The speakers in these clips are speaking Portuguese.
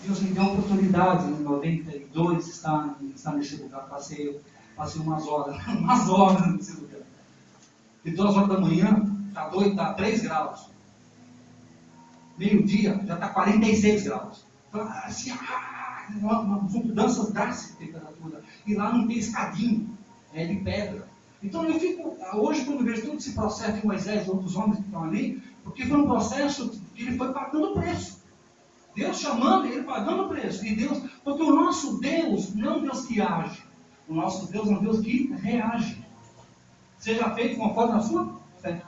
Deus me deu a oportunidade, em 92, estar nesse lugar. Passei umas horas nesse lugar. De 2 horas da manhã, está 3 graus. Meio-dia, já está 46 graus. Então, assim, umas mudanças drásticas de temperatura. E lá não tem escadinho, é de pedra. Então eu fico, hoje quando vejo todo esse processo de Moisés e outros homens que estão ali, porque foi um processo que ele foi pagando preço. Deus chamando e ele pagando preço. E Deus, porque o nosso Deus não é um Deus que age. O nosso Deus é um Deus que reage. Seja feito conforme a sua fé.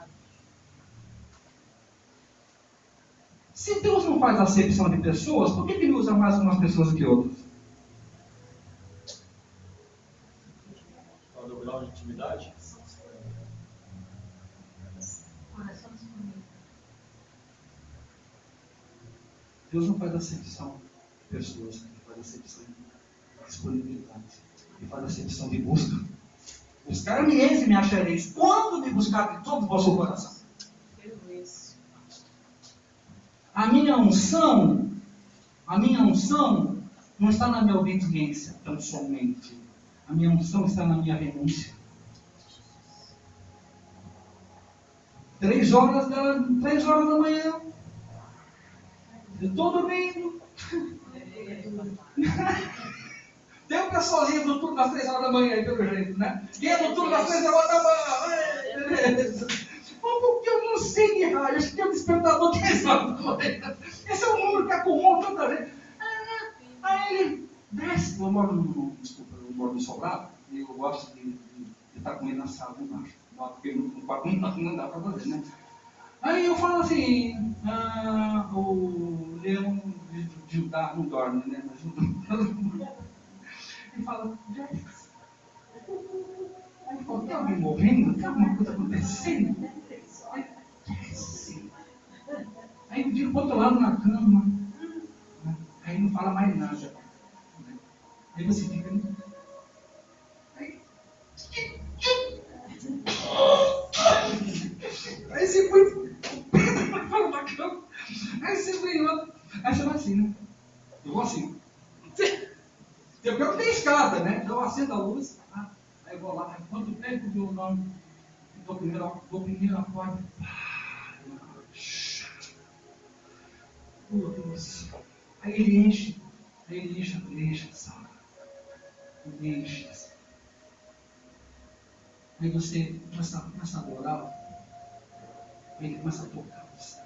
Se Deus não faz acepção de pessoas, por que Ele usa mais umas pessoas do que outras? Qual é o grau de intimidade? Deus não faz acepção de pessoas, Ele faz acepção de disponibilidade. Ele faz acepção de busca. Buscar-me-eis e me achareis quando me buscar de todo o vosso coração. A minha unção não está na minha obediência tão somente. A minha unção está na minha renúncia. 3 horas da manhã. Eu estou dormindo. Tem um pessoalzinho do turno das 3 horas da manhã aí, pelo jeito, né? Quem é do turno das 3 horas da manhã? Beleza. Porque eu não sei que raio, acho que é o despertador 3 horas da manhã. Esse é o número que acumula tanta gente. Aí ele desce. Eu moro no Sobrado, e eu gosto de estar com ele na sala embaixo. Porque no quarto não dá para fazer, né? Aí eu falo assim, o leão de Judá não dorme, né? Ele fala, Jéssica, tem alguém morrendo? Tem alguma coisa acontecendo? Aí eu viro para o outro lado na cama. Aí não fala mais nada. Aí você fica. Aí você foi. Na cama. Aí você foi lá. Aí você vai assim, né? Eu vou assim. Eu pior que tem escada, né? Então eu acendo a luz. Aí eu vou lá. Quando pego o violão, dou primeiro acorde. Aí ele enche a sala. Ele enche. Aí você começa a orar. Aí ele começa a tocar você.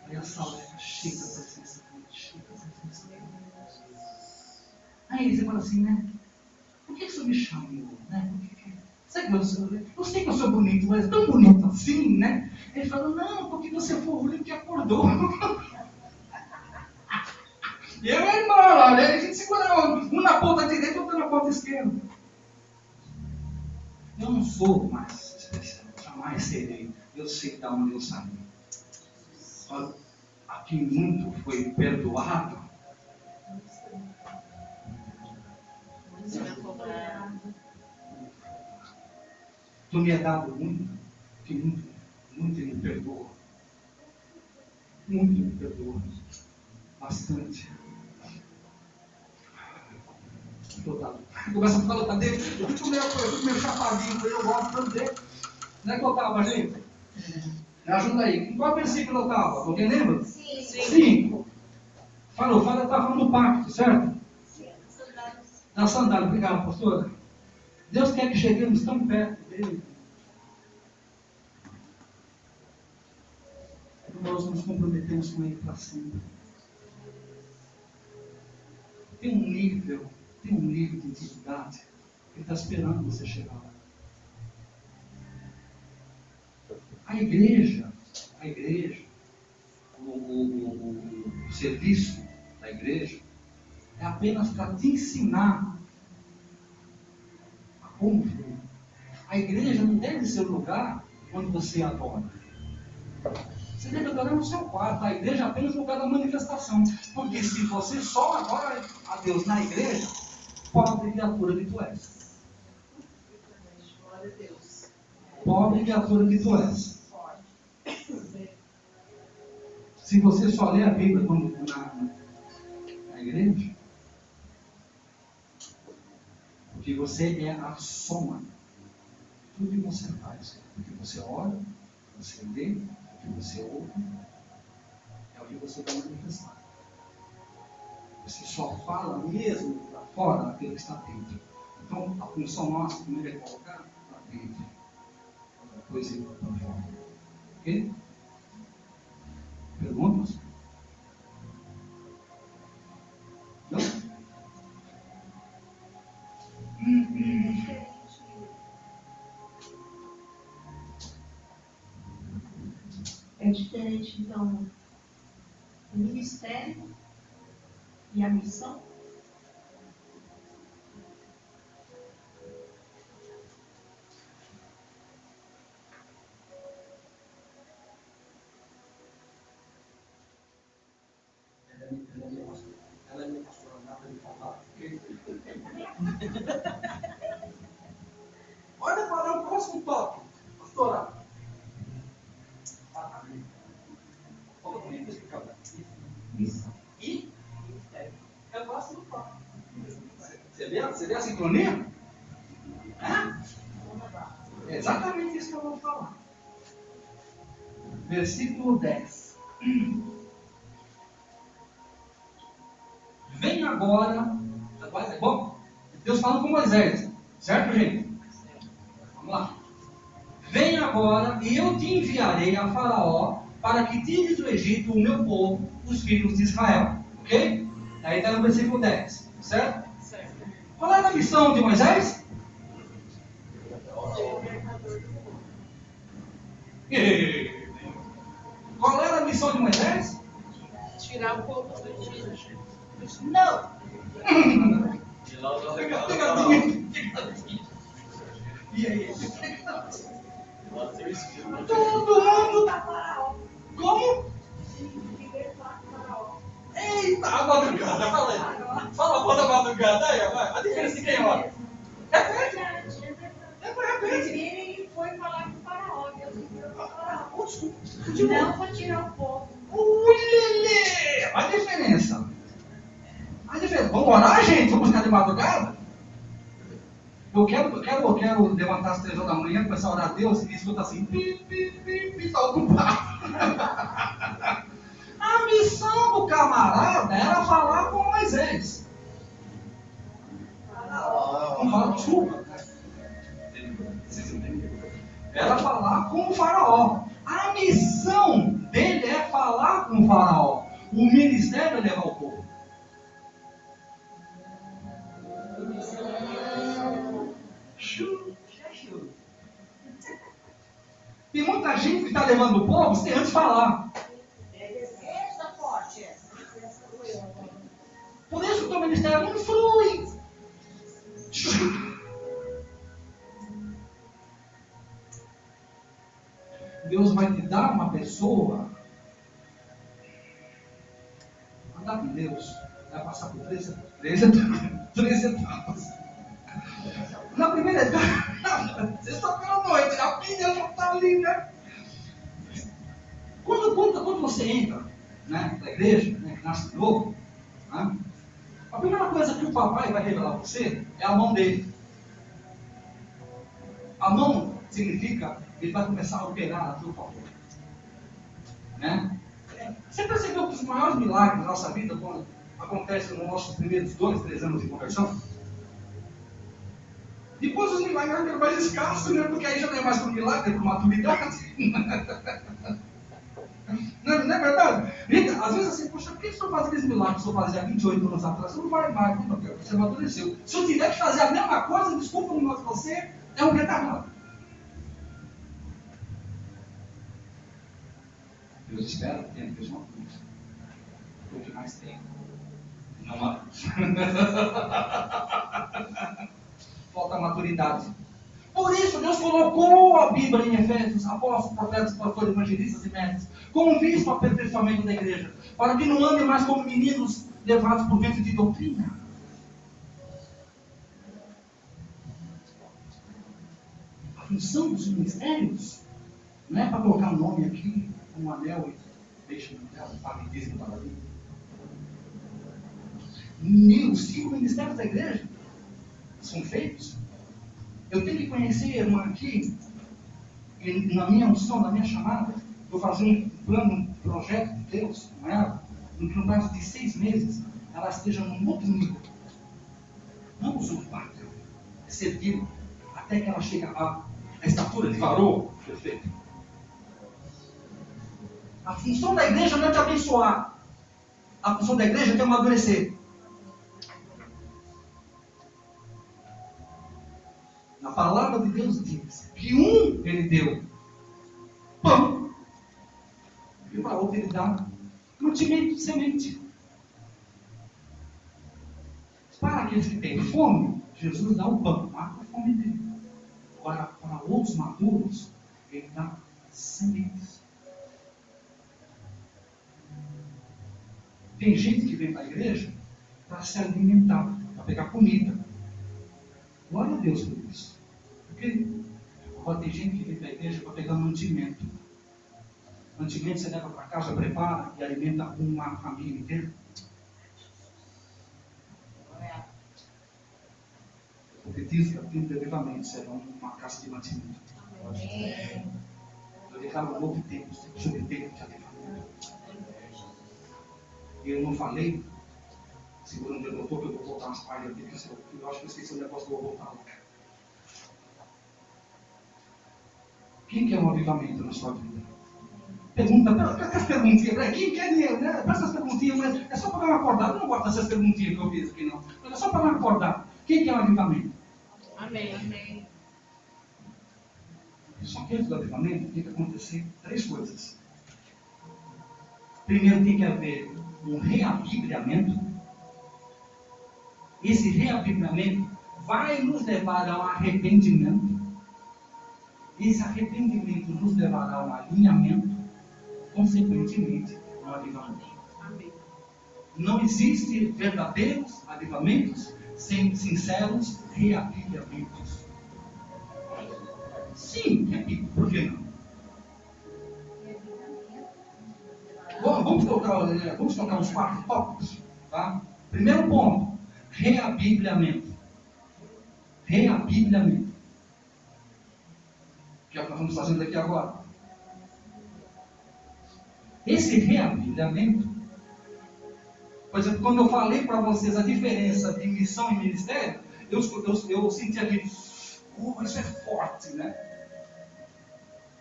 Aí a sala fica cheia da presença dele. Aí você fala assim, né? Por que você me chamou? Né? Sabe que eu sei que eu sou bonito, mas tão bonito assim, né? Ele fala, não, porque você foi o único que acordou. E eu e a irmã lá, né? A gente segura um na ponta direita e outro na ponta esquerda. Eu não sou mais especial, jamais serei. Eu sei de onde eu saí. A quem muito foi perdoado, tu me é dado muito, que muito ele me perdoa. Muito me perdoa. Bastante. Começa a falar dele, eu fico meio chapadinho, eu gosto tanto dele. Não é que eu estava, gente? Me ajuda aí. Em qual versículo eu estava? Alguém lembra? 5. Fala, está falando do pacto, certo? Da sandália. Obrigado, pastora. Deus quer que cheguemos tão perto dele. Nós nos comprometemos com ele para sempre. Tem um nível de intimidade que ele está esperando você chegar lá. A igreja, o serviço da igreja é apenas para te ensinar a como foi. A igreja não deve ser o lugar onde você adora. Você deve adorar no seu quarto. A igreja é apenas o lugar da manifestação. Porque se você só adora a Deus na igreja, pobre criatura que tu és. Pobre criatura que tu és. Se você só lê a Bíblia igreja. Porque você é a soma de tudo que você faz. O que você ora, o que você lê, o que você ouve, é o que você vai manifestar. Você só fala mesmo para fora daquilo que está dentro. Então, a função nossa primeiro é colocar para dentro, depois ir para fora. Ok? Perguntas? Não? É diferente, então, o ministério e a missão? Ela é minha pastora, não dá para ele falar. Olha para o próximo tópico, pastora. Fala comigo, deixa eu ficar. Missão. E é o próximo tópico. Você vê a sincronia? É exatamente isso que eu vou falar. Versículo 10. Vem agora. Bom, Deus falando com Moisés. Certo, gente? Vamos lá. Vem agora e eu te enviarei a Faraó para que tires do Egito o meu povo, os filhos de Israel. Ok? Aí está no versículo 10. Certo? Certo. Qual era a missão de Moisés? Qual era a missão de Moisés? Tirar o povo do Egito. Não! Pegadinha. E aí? Todo mundo tá Faraó. Como? Eita, a madrugada, fala aí. Fala a voz da madrugada aí, vai. A diferença de quem olha? Repete. Ele foi falar com o Faraó, Deus enviou para o Faraó. De novo. Não para tirar o povo. Lelê! A diferença. Vamos orar, gente? Vamos buscar de madrugada? Eu quero levantar às 3 horas da manhã, começar a orar a Deus e escuta assim, tá ocupado. A missão do camarada era falar com Moisés. Não fala, desculpa. Vocês entenderam? Era falar com o Faraó. A missão dele é falar com o Faraó. O ministério é levar o povo. Tem muita gente que está levando o povo sem antes falar. Por isso que o teu ministério não flui. Deus vai te dar uma pessoa. Andar com Deus vai passar por três etapas. Na primeira etapa, vocês estão pela noite, a pilha já está ali, né? Quando você entra, né, na igreja, né, que nasce de novo, né, a primeira coisa que o papai vai revelar para você é a mão dele. A mão significa que ele vai começar a operar a teu favor. Né? Você percebeu que os maiores milagres da nossa vida quando acontecem nos nossos primeiros 2, 3 anos de conversão? Depois os milagres ficam mais escassos, né? Porque aí já não é mais por milagre, é por maturidade. Não é verdade? Rita, às vezes assim, poxa, por que o senhor faz aqueles milagres que o senhor fazia há 28 anos atrás? Você não vai mais, não, porque você amadureceu. Se eu tiver que fazer a mesma coisa, desculpa, mas você é um retardado. Deus espera que tenha mesmo uma coisa. O que mais tem? Não há. Falta maturidade. Por isso, Deus colocou a Bíblia em Efésios, apóstolos, profetas, pastores, evangelistas e mestres, como visto ao aperfeiçoamento da igreja, para que não andem mais como meninos levados por vento de doutrina. A função dos ministérios não é para colocar um nome aqui, um anel e deixa no anel, paga e dízimo para ali. Os 5 ministérios da igreja são feitos. Eu tenho que conhecer a irmã aqui, e na minha unção, na minha chamada, eu fazer um plano, um projeto de Deus com ela, no prazo de 6 meses, ela esteja num outro nível. Não usurpar, servir, até que ela chegue à estatura de varão perfeito. A função da igreja não é te abençoar. A função da igreja é te amadurecer. A palavra de Deus diz que ele deu pão e para outro ele dá mantimento de semente. Para aqueles que têm fome, Jesus dá o pão, mata a fome dele. Agora, para outros maduros, ele dá sementes. Tem gente que vem para a igreja para se alimentar, para pegar comida. Glória a Deus por isso. Porque agora tem gente que vem para a igreja para pegar mantimento. Mantimento você leva para casa, prepara e alimenta uma família inteira. Eu profetizo que a tempo de avivamento será uma casa de mantimento. Eu declaro um novo tempo sobre o tempo de avivamento. E eu não falei, segurando o doutor, que eu vou voltar umas páginas aqui, porque eu acho que eu esqueci o negócio que eu vou voltar lá. Quem quer um avivamento na sua vida? Pergunta, presta as perguntinhas, quem quer, né? Presta as perguntinhas, mas é só para dar uma acordada. Eu não gosto dessas perguntinhas que eu fiz aqui, não. Mas é só para dar uma acordada. Quem quer um avivamento? Amém. Amém. Só que antes do avivamento tem que acontecer 3 coisas. Primeiro tem que haver um reavivamento. Esse reavivamento vai nos levar ao arrependimento. Esse arrependimento nos levará a um alinhamento, consequentemente, ao avivamento. Amém. Não existe verdadeiros avivamentos sem sinceros reavivamentos. Sim, repito, por que não? Vamos tocar os 4 tópicos. Tá? Primeiro ponto, reavivamento. Reavivamento. Que é o que nós estamos fazendo aqui agora. Esse reavivamento, por exemplo, quando eu falei para vocês a diferença de missão e ministério, eu senti aquele, isso é forte, né?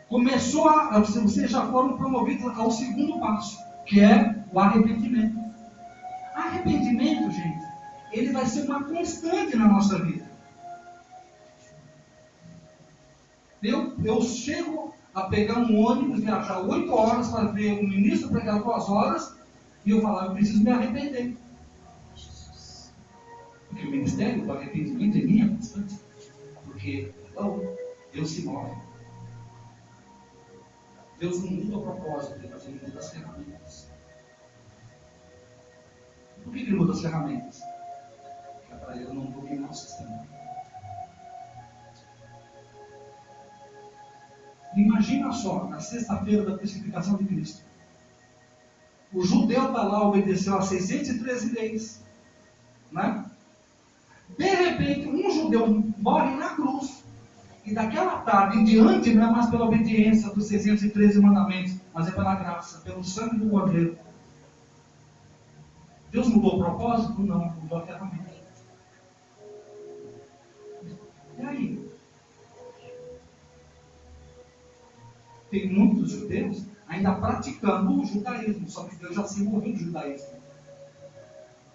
Vocês já foram promovidos ao segundo passo, que é o arrependimento. Arrependimento, gente, ele vai ser uma constante na nossa vida. Eu chego a pegar um ônibus, viajar 8 horas para ver um ministro pregar 2 horas, e eu falar, eu preciso me arrepender. Porque o ministério do arrependimento em mim é constante. Porque Deus se move. Deus não muda o propósito, Ele muda as ferramentas. Por que Ele muda as ferramentas? Porque é para Ele não dominar o sistema. Imagina só, na sexta-feira da crucificação de Cristo. O judeu está lá, obedeceu a 613 leis. Né? De repente, um judeu morre na cruz. E daquela tarde em diante, não é mais pela obediência dos 613 mandamentos, mas é pela graça, pelo sangue do Cordeiro. Deus mudou o propósito? Não, mudou a ferramenta. E aí? Tem muitos judeus ainda praticando o judaísmo, só que Deus já se moveu do judaísmo.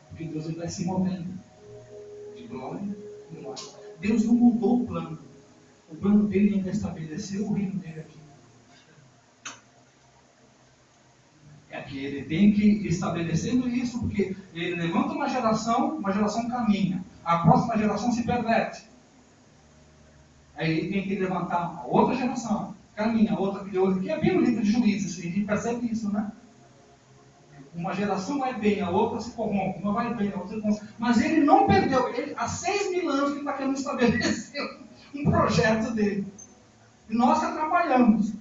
Porque Deus vai se movendo de glória em glória. Deus não mudou o plano. O plano dele ainda estabeleceu o reino dele aqui. É que ele tem que ir estabelecendo isso, porque ele levanta uma geração caminha. A próxima geração se perverte. Aí ele tem que levantar a outra geração. Caminha, a outra, que é bem o livro de Juízes, a gente percebe isso, né? Uma geração vai bem, a outra se corrompe, uma vai bem, a outra se corrompe. Mas ele não perdeu, há 6.000 anos que ele está querendo estabelecer um projeto dele. E nós atrapalhamos,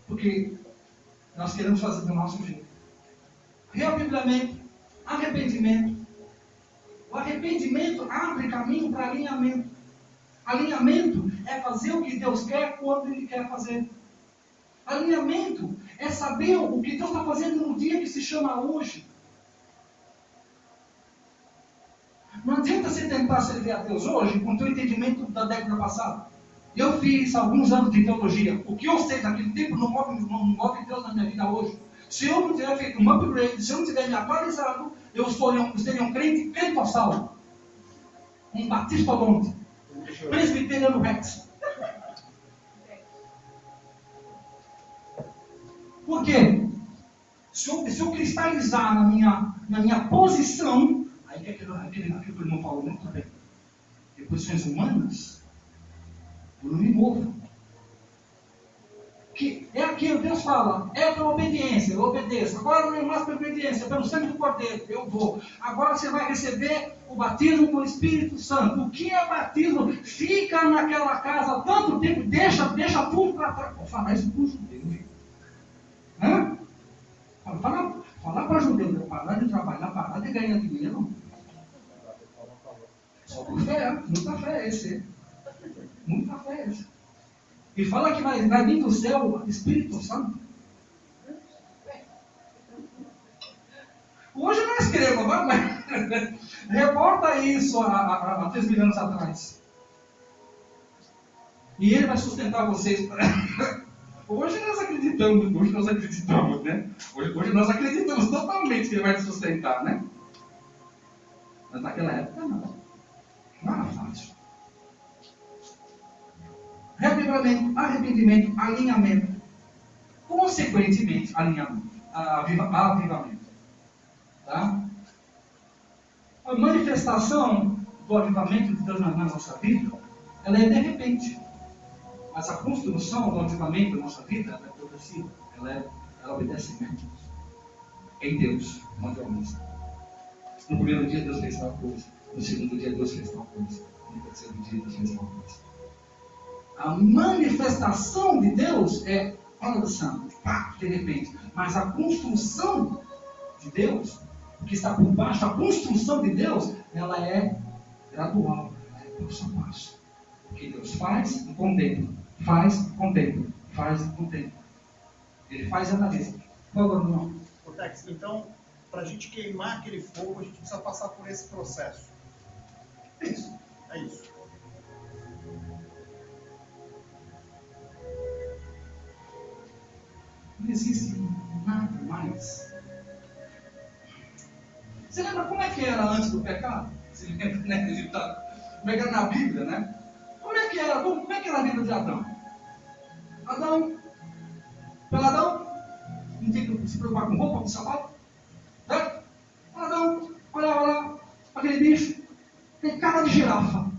porque nós queremos fazer do nosso jeito. Reavivamento, arrependimento Arrependimento abre caminho para alinhamento. Alinhamento é fazer o que Deus quer quando Ele quer fazer. Alinhamento é saber o que Deus está fazendo no dia que se chama hoje. Não adianta você tentar servir a Deus hoje com o teu entendimento da década passada. Eu fiz alguns anos de teologia. O que eu sei naquele tempo não move Deus na minha vida hoje. Se eu não tiver feito um upgrade, se eu não tiver me atualizado, eu seria um crente pentecostal. Um batista longe. Presbiteriano Rex. Por quê? Se eu cristalizar na minha posição, aí é aquilo que o irmão falou muito bem. De posições humanas, eu não me movo. Que é aquilo que Deus fala, é pela obediência, eu obedeço. Agora não é mais pela obediência, é pelo sangue do Cordeiro, eu vou. Agora você vai receber o batismo com o Espírito Santo. O que é batismo? Fica naquela casa tanto tempo, deixa tudo para trás. Vou falar isso para os judeus. Hã? Falar para judeu, parar de trabalhar, parar de ganhar dinheiro. Só por fé, muita fé é esse. Muita fé é esse. E fala que vai vir do céu o Espírito Santo. Hoje nós queremos, mas reporta isso há 3 mil anos atrás. E Ele vai sustentar vocês. Hoje nós acreditamos, né? Hoje nós acreditamos totalmente que Ele vai te sustentar, né? Mas naquela época não. Não era fácil. Arrependimento, alinhamento. Consequentemente, avivamento. Tá? A manifestação do avivamento de Deus na nossa vida, ela é de repente. Mas a construção do avivamento da nossa vida, ela é progressiva. Ela obedece métodos. Em Deus, naturalmente. No primeiro dia, Deus fez tal coisa. No segundo dia, Deus fez tal coisa. No terceiro dia, Deus fez tal coisa. A manifestação de Deus é fala do santo, pá, de repente. Mas a construção de Deus, o que está por baixo, a construção de Deus, ela é gradual, ela é passo a passo. Porque Deus faz e contempla, faz e contempla, faz e contempla. Ele faz e analisa. Por favor, não. Tex, então, para a gente queimar aquele fogo, a gente precisa passar por esse processo. É isso. É isso. Não existe nada mais. Você lembra como é que era antes do pecado? Você lembra, né? Como é que era na Bíblia, né? Como é que era a vida de Adão? Peladão, não tinha que se preocupar com roupa, com sapato. Certo? Adão, olhava lá, aquele bicho, tem cara de girafa.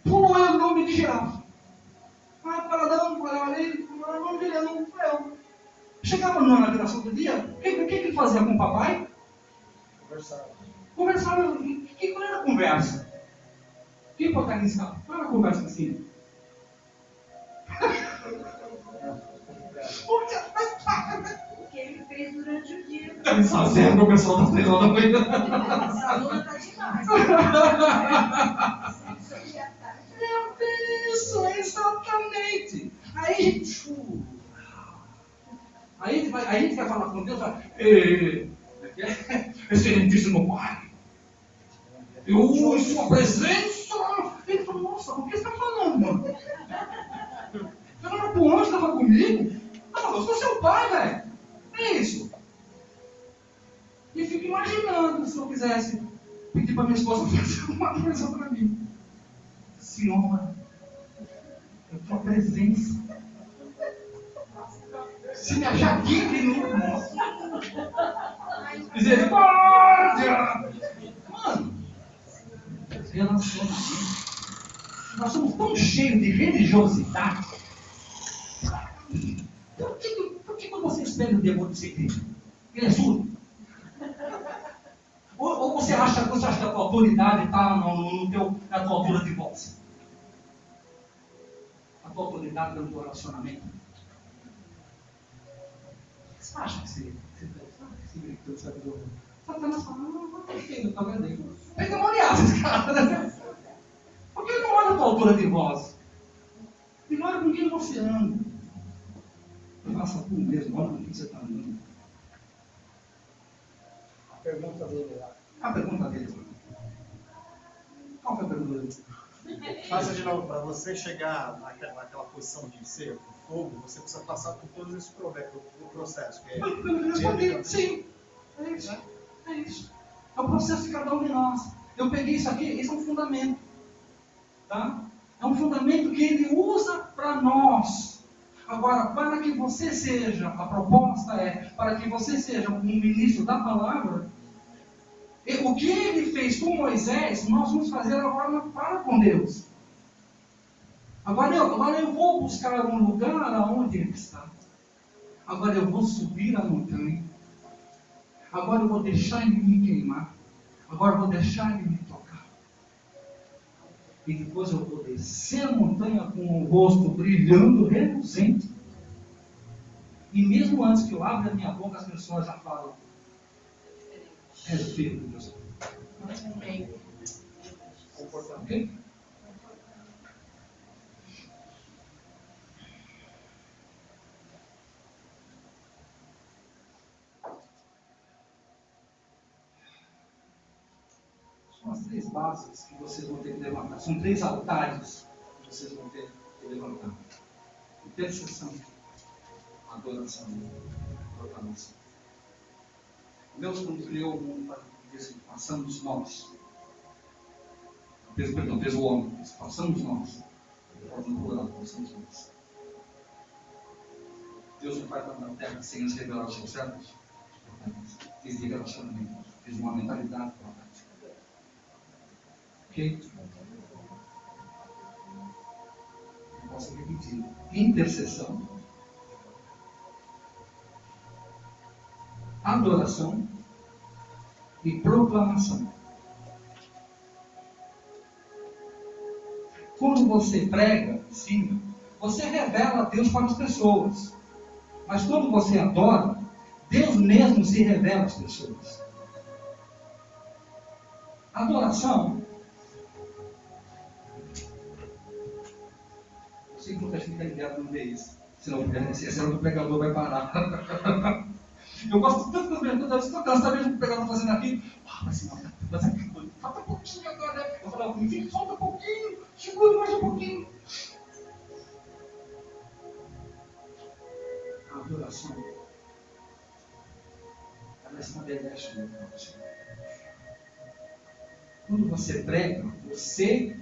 Pulou o nome de girafa. Peladão, olhava ali, não diria, não foi eu. Chegava na viração do dia, o que ele fazia com o papai? Conversava. Qual era a conversa? Quem protagonizava? Qual era a conversa assim? O que ele fez durante o dia. Ele fazendo o pessoal da três horas da manhã. Essa aluna está demais. Isso, exatamente. Aí a gente vai falar com Deus, excelentíssimo Pai, eu uso sua presença. Ele falou, nossa, o que você está falando, mano? Você não era pro anjo, estava comigo? Não, eu sou seu pai, velho. É isso. E fico imaginando se eu quisesse pedir para minha esposa fazer uma coisa para mim. Senhor, a tua presença. Se me achar 15 minutos, misericórdia! Mano, relacionamento. Nós somos tão cheios de religiosidade. Por que quando você espera o demônio ser Cristo? Ele é surdo? Ou você acha que a tua autoridade está na tua altura de voz? A tua autoridade no teu relacionamento? Você acha que você sabe do Satanás fala, não tem filho, tá vendo aí? É endemoniado esse cara, né? Porque ele não olha a tua altura de voz. Ele olha com quem você anda. Faça tu mesmo, olha com quem você está andando. A pergunta dele lá. A pergunta dele. Qual foi a pergunta dele? Faça de novo. Para você chegar naquela posição de ser fogo, você precisa passar por todos esses processos. Que é Sim, é isso. É isso. É o processo de cada um de nós. Eu peguei isso aqui, isso é um fundamento. Tá? É um fundamento que ele usa para nós. Agora, para que você seja, a proposta é, para que você seja um ministro da palavra, o que ele fez com Moisés, nós vamos fazer agora para com Deus. Agora eu vou buscar um lugar aonde ele está. Agora eu vou subir a montanha. Agora eu vou deixar ele me queimar. Agora eu vou deixar ele me tocar. E depois eu vou descer a montanha com o rosto brilhando, reluzente. E mesmo antes que eu abra a minha boca, as pessoas já falam: é filho de Deus. Ok? São as 3 bases que vocês vão ter que levantar. São 3 altares que vocês vão ter que levantar: intercessão, adoração, proclamação. Deus, quando criou o mundo, disse: passamos nós. Perdão, fez o homem, disse: passamos nós. No plural, passamos nós. Deus não vai estar na terra sem nos revelar os seus servos. Fiz de relacionamento, fiz uma mentalidade profética. Ok? Eu posso repetir: intercessão, adoração e proclamação. Quando você prega, sim, você revela a Deus para as pessoas. Mas quando você adora, Deus mesmo se revela às pessoas. Adoração. Eu sei que muita gente está ligado no meio isso. Senão o pregador vai parar. Eu gosto tanto das minhas coisas, estou cansado mesmo de pregador fazendo aquilo. Mas falta um pouquinho agora, né? Eu falava, enfim, solta um pouquinho, segura mais um pouquinho. A adoração, ela estabelece um propósito. Quando você prega, você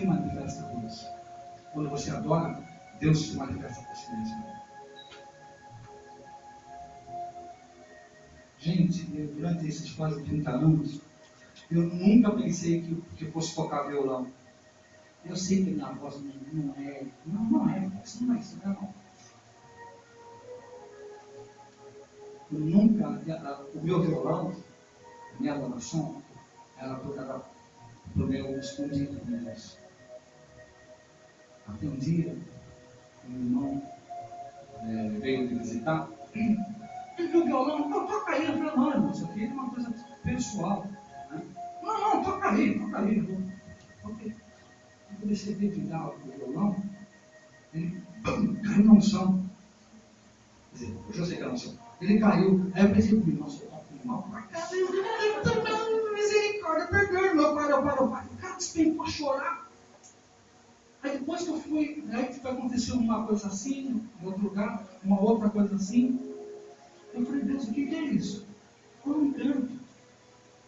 manifesta a Deus. Quando você adora, Deus se manifesta por si mesmo. Gente, durante esses quase 30 anos, eu nunca pensei que fosse tocar violão. Eu sei que minha voz não é, isso não é isso, não. Eu nunca, o meu violão, a minha adoração, era para o meu escondido de Deus. Até um dia, um irmão veio me visitar. E o violão, não, toca aí. Eu falei: não, irmão, isso aqui é uma coisa pessoal. Né? Não, toca aí. Ok. Eu comecei a dedilhar o violão, ele caiu na unção. Quer dizer, eu já sei que era unção. Ele caiu, aí eu pensei comigo: nossa, eu toco mal pra caramba, misericórdia, perdoe meu pai, o cara despencou a chorar. Aí depois que eu fui, aí aconteceu uma coisa assim, em outro lugar, uma outra coisa assim. Eu falei: Deus, o que é isso? Eu não canto.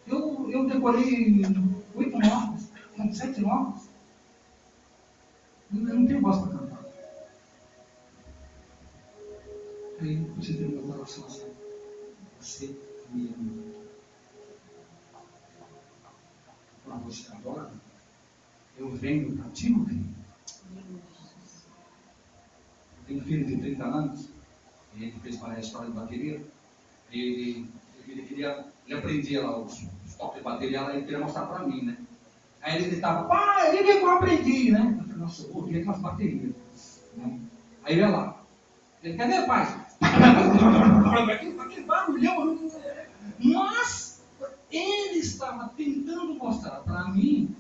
Eu decorei 8 notas, 7 notas. Eu não tenho voz para cantar. Aí você tem meu coração assim: você me ama. Quando você adora, eu venho para ti, não venho. Eu tenho um filho de 30 anos. Ele fez para a história de bateria. Ele aprendia lá os toques de bateria, lá ele queria mostrar para mim, né? Aí ele gritava: pai, ele que eu aprendi, né? Eu falei: nossa, eu ouvi aquelas baterias. Né? Aí ele ia lá: ele, cadê, pai? Aquele barulhão. Mas Ele estava tentando mostrar para mim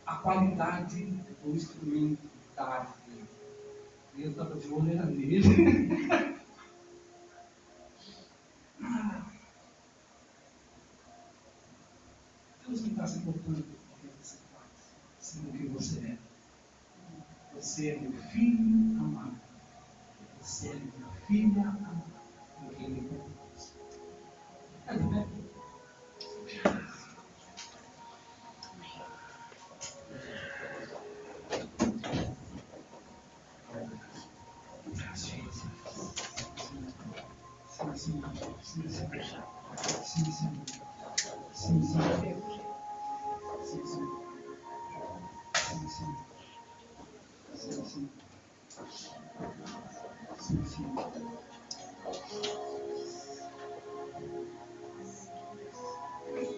a qualidade do instrumento da arte dele. E eu estava de olho nele. Deus não está se importando com o que você faz, sendo o que você é. Você é meu filho amado. Você é minha filha amada. Em quem ele compôs. É de pé?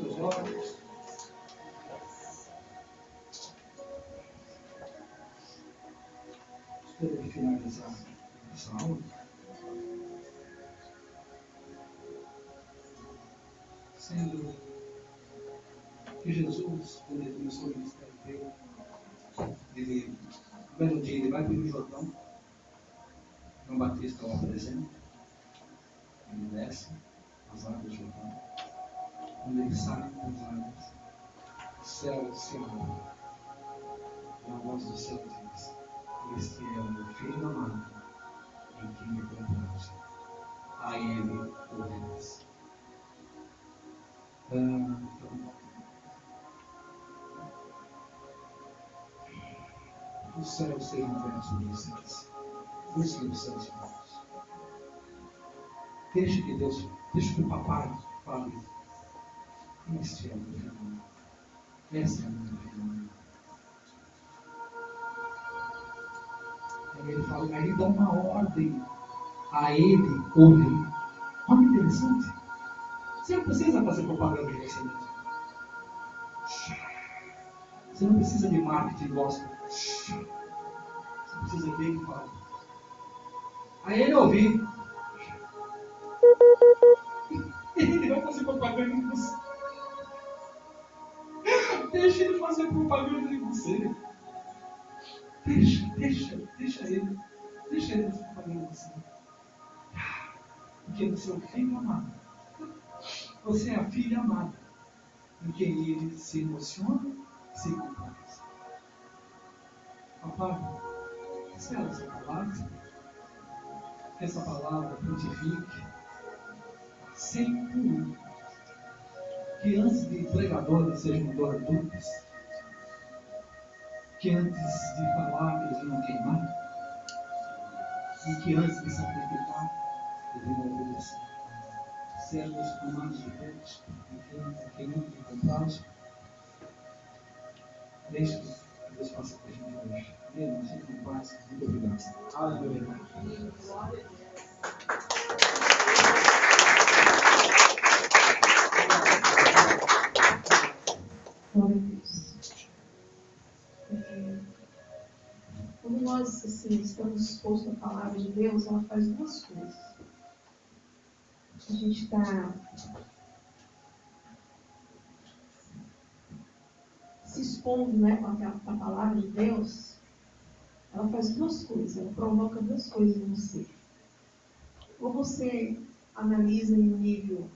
Os olhos. Gostaria de finalizar essa aula sendo que Jesus, quando ele começou o ministério dele, no belo dia ele vai para o Jordão, João Batista o apresenta, ele desce as águas do Jordão. Quando ele sai das águas, o céu se abre, e a voz do céu diz: este é o meu filho amado, em quem me compraste. A ele ouvirás. Os céus sejam abertos sobre vocês. Busquem os seus irmãos. Deixe que Deus, deixe que o papai fale. Este é o meu filho. Essa é a minha filha. Aí ele fala, aí ele dá uma ordem a ele ouvir. Olha que interessante. Você não precisa fazer propaganda de você mesmo. Você não precisa de marketing gospel. Você precisa ver e falar. Aí ele ouvir. Ele vai fazer propaganda de você. Deixa ele fazer propaganda de você. Deixa ele. Deixa ele fazer propaganda de você. Porque você é o filho amado. Você é a filha amada. Em quem ele se emociona, se compraz. Papai, espera essa palavra. Que essa palavra frutifique. Sempre que antes de pregadores sejam doadores, que antes de falar eles venham queimar, e que antes de sacrificar eles venham obedecer. Servos amados de Deus, em quem nunca encontrados, deixe que Deus faça com a gente hoje. Amém? Você com paz. Muito obrigado. Aleluia. Glória a Deus. Quando nós assim, estamos expostos à palavra de Deus, ela faz duas coisas. A gente está se expondo, né, com a palavra de Deus, ela faz duas coisas, ela provoca duas coisas em você. Ou você analisa em um nível,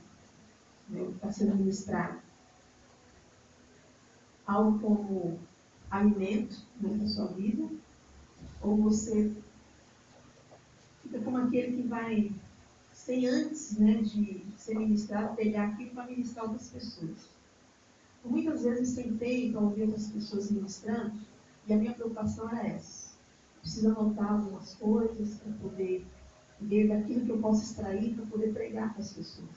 né, que está sendo ministrado, algo como alimento, né, na sua vida, ou você fica como aquele que vai, sem antes, né, de ser ministrado, pegar aquilo para ministrar outras pessoas. Eu, muitas vezes sentei para ouvir outras pessoas ministrando, e a minha preocupação era essa. Preciso anotar algumas coisas para poder ver daquilo que eu posso extrair para poder pregar para as pessoas.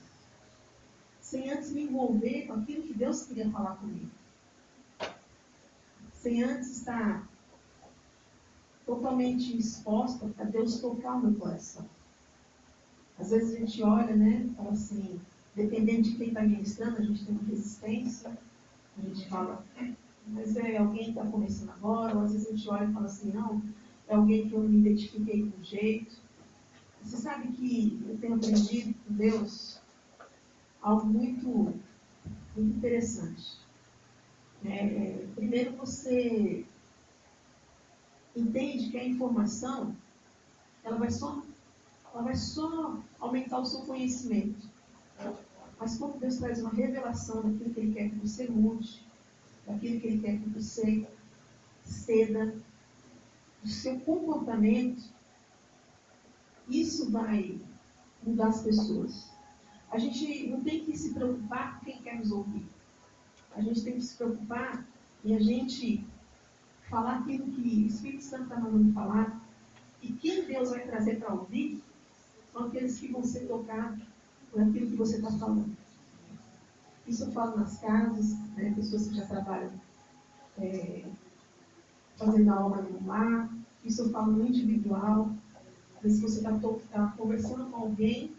Sem antes me envolver com aquilo que Deus queria falar comigo. Sem antes estar totalmente exposta para Deus tocar o meu coração. Às vezes a gente olha, né, fala assim, dependendo de quem está ministrando, a gente tem uma resistência, a gente fala, mas é alguém que está começando agora, ou às vezes a gente olha e fala assim, não, é alguém que eu não me identifiquei com jeito. Você sabe que eu tenho aprendido com Deus algo muito muito interessante. Primeiro você entende que a informação ela vai só aumentar o seu conhecimento. Mas quando Deus traz uma revelação daquilo que Ele quer que você mude, daquilo que Ele quer que você ceda, do seu comportamento, isso vai mudar as pessoas. A gente não tem que se preocupar com quem quer nos ouvir. A gente tem que se preocupar em a gente falar aquilo que o Espírito Santo está mandando falar. E quem Deus vai trazer para ouvir são aqueles que vão ser tocados por aquilo que você está falando. Isso eu falo nas casas, né, pessoas que já trabalham fazendo a obra no lar. Isso eu falo no individual. Às vezes você está conversando com alguém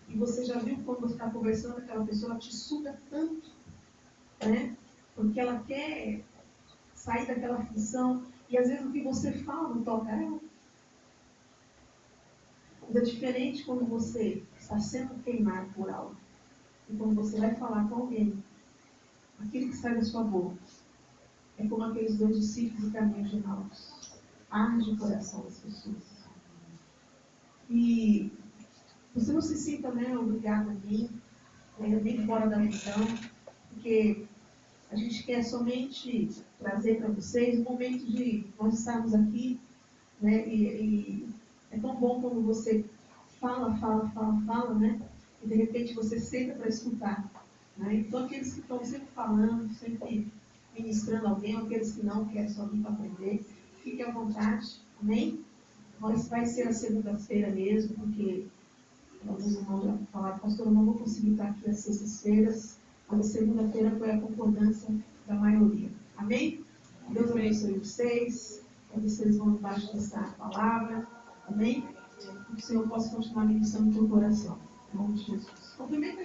e você já viu quando você está conversando com aquela pessoa, ela te suga tanto, né? Porque ela quer sair daquela função e às vezes o que você fala não toca ela. Mas é diferente quando você está sendo queimado por algo. E quando você vai falar com alguém, aquilo que sai da sua boca é como aqueles 2 discípulos do caminho de Emaús. Arde o coração das pessoas. E você não se sinta, obrigado a mim, nem fora da visão, porque a gente quer somente trazer para vocês um momento de nós estarmos aqui, né? E é tão bom quando você fala, né? E de repente você senta para escutar. Né? Então aqueles que estão sempre falando, sempre ministrando alguém, ou aqueles que não querem só vir para aprender, fiquem à vontade, amém? Mas vai ser a segunda-feira mesmo, porque alguns irmãos já falaram, pastor, eu não vou conseguir estar aqui às sextas-feiras, mas a segunda-feira foi a concordância da maioria. Amém? Deus abençoe vocês, que vocês vão embaixo dessa palavra, amém? Que o Senhor possa continuar ministrando no teu coração. Em nome de Jesus. Cumprimenta